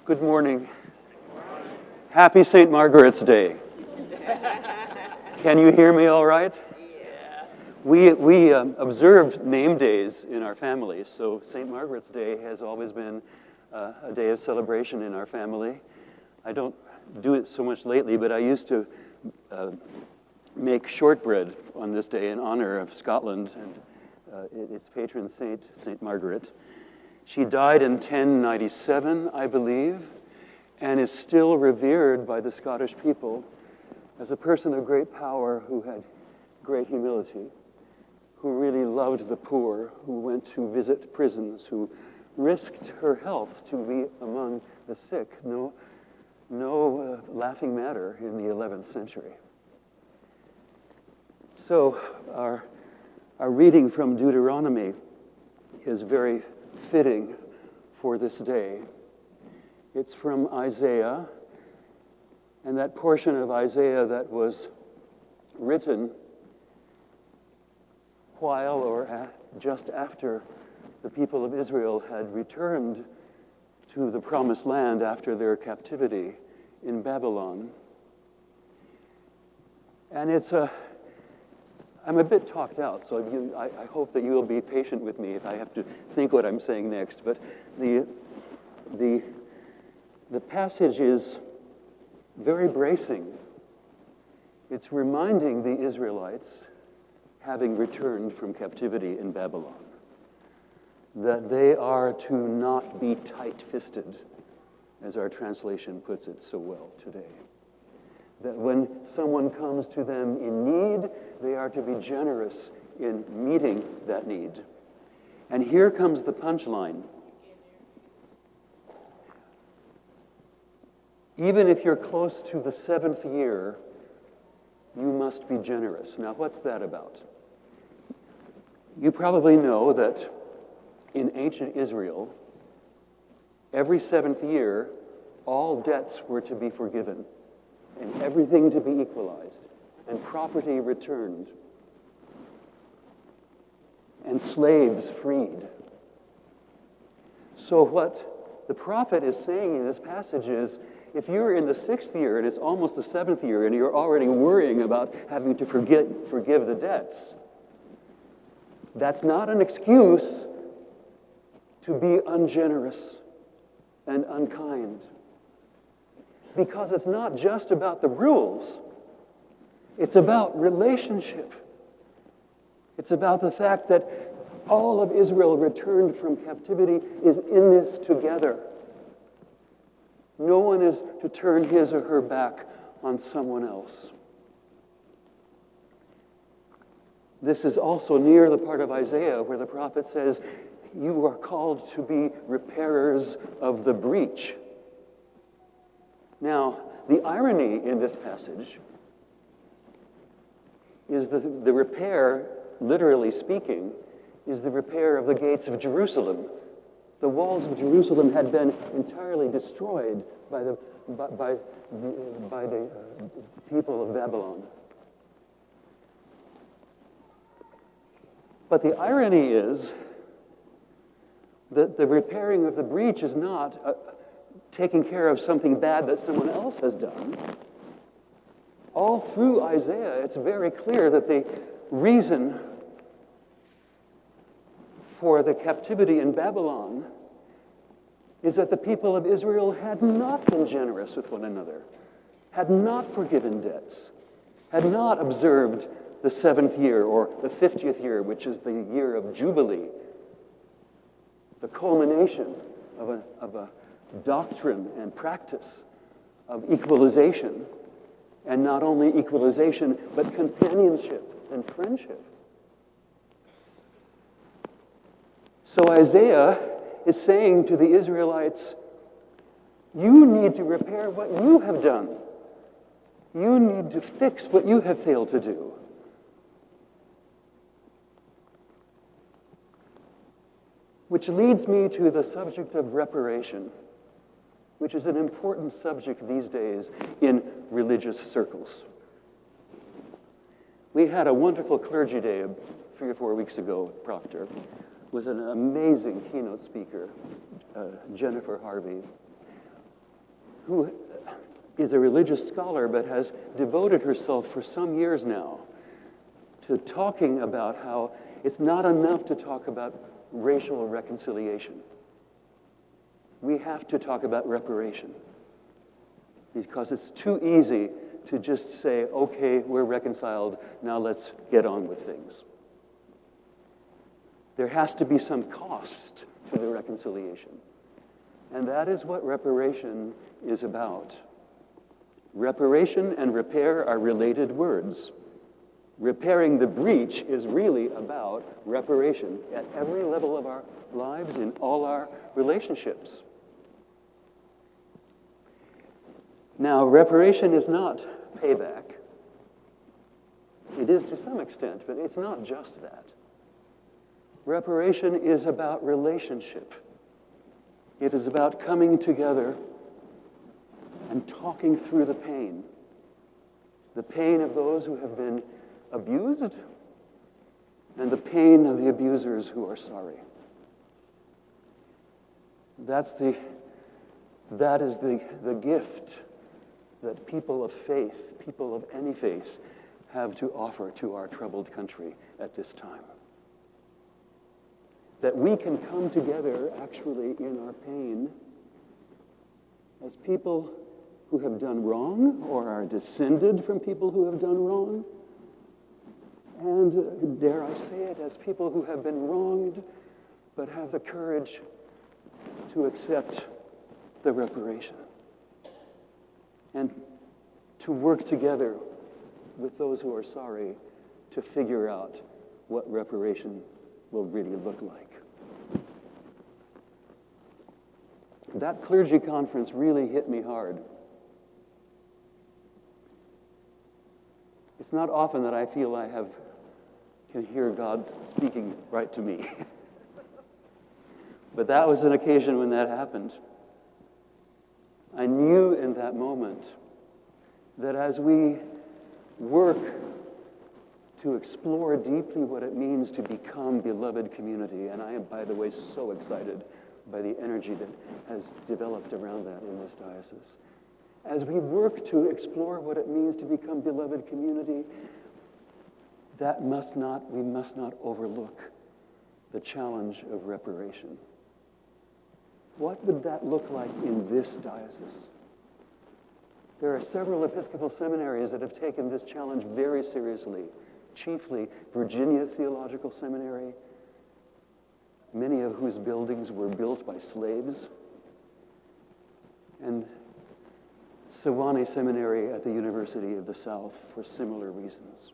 Good morning. Happy St. Margaret's Day. Can you hear me all right? Yeah. We observe name days in our family, so St. Margaret's Day has always been a day of celebration in our family. I don't do it so much lately, but I used to make shortbread on this day in honor of Scotland and its patron saint, St. Margaret. She died in 1097, I believe, and is still revered by the Scottish people as a person of great power who had great humility, who really loved the poor, who went to visit prisons, who risked her health to be among the sick. No laughing matter in the 11th century. So our reading from Deuteronomy is very fitting for this day. It's from Isaiah, and that portion of Isaiah that was written while or just after the people of Israel had returned to the Promised Land after their captivity in Babylon. And I'm a bit talked out, so I hope that you will be patient with me if I have to think what I'm saying next. But the passage is very bracing. It's reminding the Israelites, having returned from captivity in Babylon, that they are to not be tight-fisted, as our translation puts it so well today. That when someone comes to them in need, they are to be generous in meeting that need. And here comes the punchline. Even if you're close to the 7th year, you must be generous. Now, what's that about? You probably know that in ancient Israel, every 7th year, all debts were to be forgiven, and everything to be equalized, and property returned, and slaves freed. So what the prophet is saying in this passage is, if you're in the 6th year and it's almost the 7th year and you're already worrying about having to forgive the debts, that's not an excuse to be ungenerous and unkind. Because it's not just about the rules. It's about relationship. It's about the fact that all of Israel returned from captivity is in this together. No one is to turn his or her back on someone else. This is also near the part of Isaiah where the prophet says, you are called to be repairers of the breach. Now, the irony in this passage is the repair, literally speaking, is the repair of the gates of Jerusalem. The walls of Jerusalem had been entirely destroyed by the people of Babylon. But the irony is that the repairing of the breach is not taking care of something bad that someone else has done. All through Isaiah, it's very clear that the reason for the captivity in Babylon is that the people of Israel had not been generous with one another, had not forgiven debts, had not observed the 7th year or the 50th year, which is the year of Jubilee, the culmination of a doctrine and practice of equalization, and not only equalization, but companionship and friendship. So Isaiah is saying to the Israelites, you need to repair what you have done. You need to fix what you have failed to do. Which leads me to the subject of reparation, which is an important subject these days in religious circles. We had a wonderful clergy day 3 or 4 weeks ago at Proctor with an amazing keynote speaker, Jennifer Harvey, who is a religious scholar but has devoted herself for some years now to talking about how it's not enough to talk about racial reconciliation. We have to talk about reparation, because it's too easy to just say, okay, we're reconciled, now let's get on with things. There has to be some cost to the reconciliation. And that is what reparation is about. Reparation and repair are related words. Repairing the breach is really about reparation at every level of our lives, in all our relationships. Now, reparation is not payback. It is to some extent, but it's not just that. Reparation is about relationship. It is about coming together and talking through the pain of those who have been abused, and the pain of the abusers who are sorry. That is the gift that people of faith, people of any faith, have to offer to our troubled country at this time. That we can come together actually in our pain as people who have done wrong or are descended from people who have done wrong, and dare I say it, as people who have been wronged but have the courage to accept the reparation and to work together with those who are sorry to figure out what reparation will really look like. That clergy conference really hit me hard. It's not often that I feel can hear God speaking right to me. But that was an occasion when that happened. I knew in that moment that as we work to explore deeply what it means to become beloved community, and I am, by the way, so excited by the energy that has developed around that in this diocese. As we work to explore what it means to become beloved community, we must not overlook the challenge of reparation. What would that look like in this diocese? There are several Episcopal seminaries that have taken this challenge very seriously, chiefly Virginia Theological Seminary, many of whose buildings were built by slaves, and Sewanee Seminary at the University of the South for similar reasons.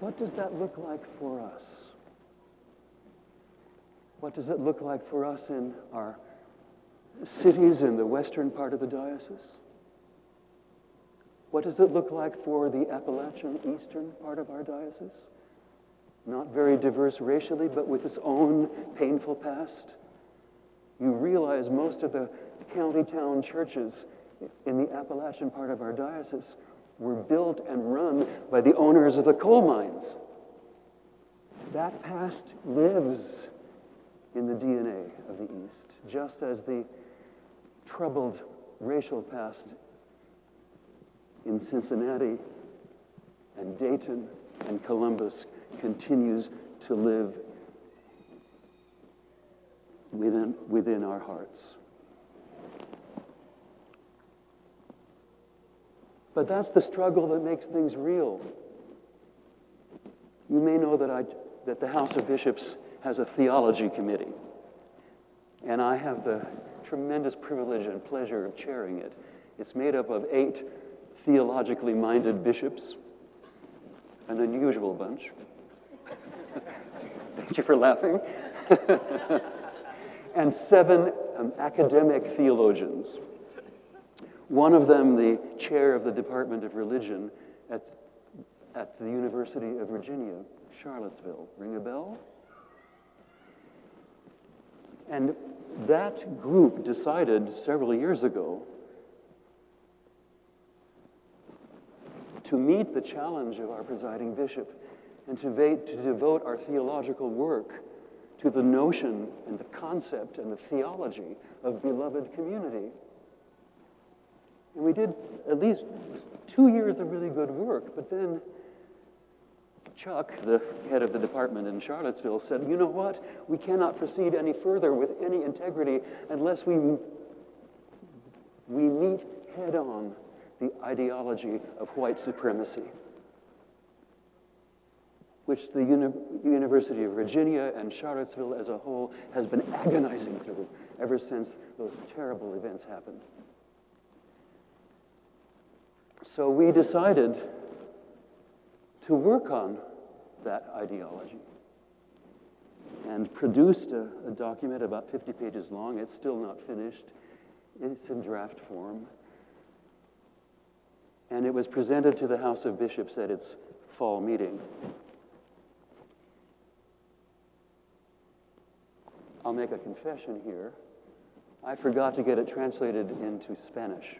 What does that look like for us? What does it look like for us in our cities in the western part of the diocese? What does it look like for the Appalachian eastern part of our diocese? Not very diverse racially, but with its own painful past. You realize most of the county town churches in the Appalachian part of our diocese were built and run by the owners of the coal mines. That past lives in the DNA of the East, just as the troubled racial past in Cincinnati and Dayton and Columbus continues to live within our hearts. But that's the struggle that makes things real. You may know that the House of Bishops has a theology committee, and I have the tremendous privilege and pleasure of chairing it. It's made up of 8 theologically minded bishops, an unusual bunch. Thank you for laughing. And 7 academic theologians. One of them, the chair of the Department of Religion at the University of Virginia, Charlottesville. Ring a bell? And that group decided several years ago to meet the challenge of our presiding bishop and to devote our theological work to the notion and the concept and the theology of beloved community. And we did at least 2 years of really good work, but then Chuck, the head of the department in Charlottesville, said, you know what? We cannot proceed any further with any integrity unless we meet head-on the ideology of white supremacy, which the University of Virginia and Charlottesville as a whole has been agonizing through ever since those terrible events happened. So we decided to work on that ideology and produced a document about 50 pages long. It's still not finished. It's in draft form. And it was presented to the House of Bishops at its fall meeting. I'll make a confession here. I forgot to get it translated into Spanish,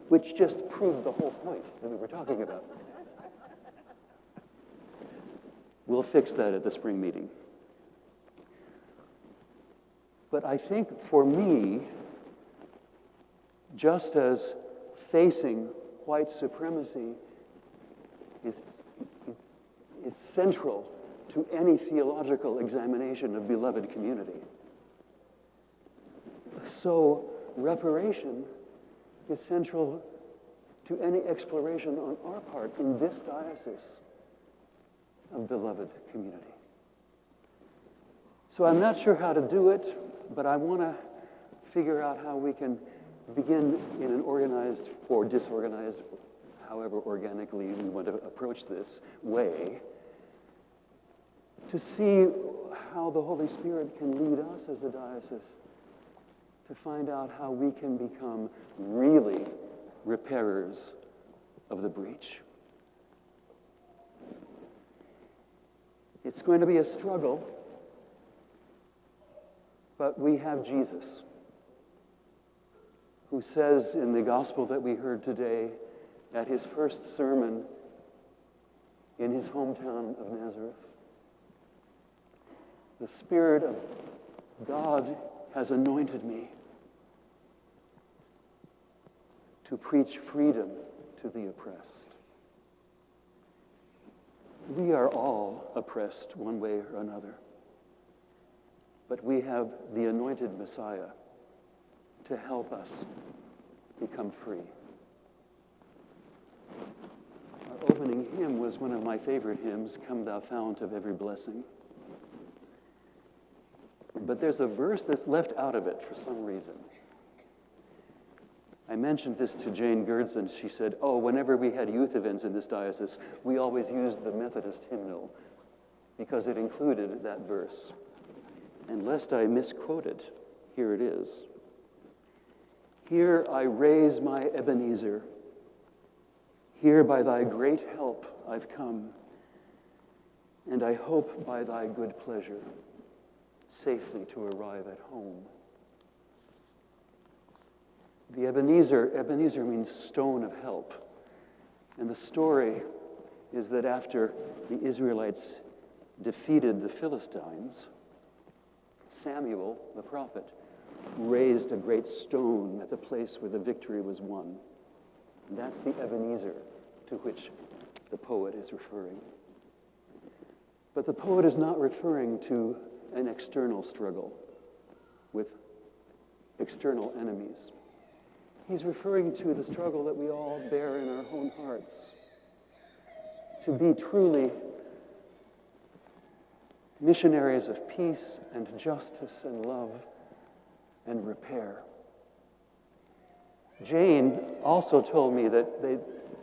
which just proved the whole point that we were talking about. We'll fix that at the spring meeting. But I think for me, just as facing white supremacy is central to any theological examination of beloved community, so reparation is central to any exploration on our part in this diocese of beloved community. So I'm not sure how to do it, but I want to figure out how we can begin in an organized or disorganized, however organically we want to approach this way, to see how the Holy Spirit can lead us as a diocese to find out how we can become really repairers of the breach. It's going to be a struggle, but we have Jesus, who says in the gospel that we heard today at his first sermon in his hometown of Nazareth, the Spirit of God has anointed me to preach freedom to the oppressed. We are all oppressed one way or another, but we have the anointed Messiah to help us become free. Our opening hymn was one of my favorite hymns, Come Thou Fount of Every Blessing. But there's a verse that's left out of it for some reason. I mentioned this to Jane Gertz, she said, oh, whenever we had youth events in this diocese, we always used the Methodist hymnal because it included that verse. And lest I misquote it, here it is. Here I raise my Ebenezer. Here by thy great help I've come, and I hope by thy good pleasure safely to arrive at home. The Ebenezer means stone of help. And the story is that after the Israelites defeated the Philistines, Samuel, the prophet, raised a great stone at the place where the victory was won. And that's the Ebenezer to which the poet is referring. But the poet is not referring to an external struggle with external enemies. He's referring to the struggle that we all bear in our own hearts to be truly missionaries of peace and justice and love and repair. Jane also told me that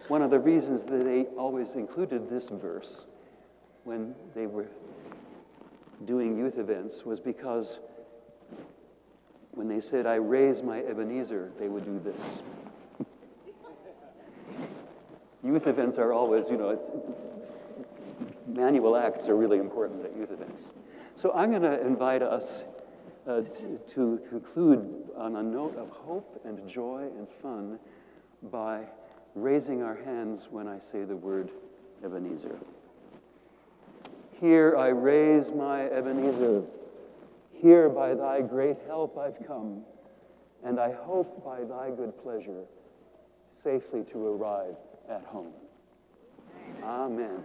one of the reasons that they always included this verse when they were doing youth events was because when they said, I raise my Ebenezer, they would do this. Youth events are always, manual acts are really important at youth events. So I'm going to invite us to conclude on a note of hope and joy and fun by raising our hands when I say the word Ebenezer. Here I raise my Ebenezer. Here by thy great help I've come, and I hope by thy good pleasure safely to arrive at home. Amen.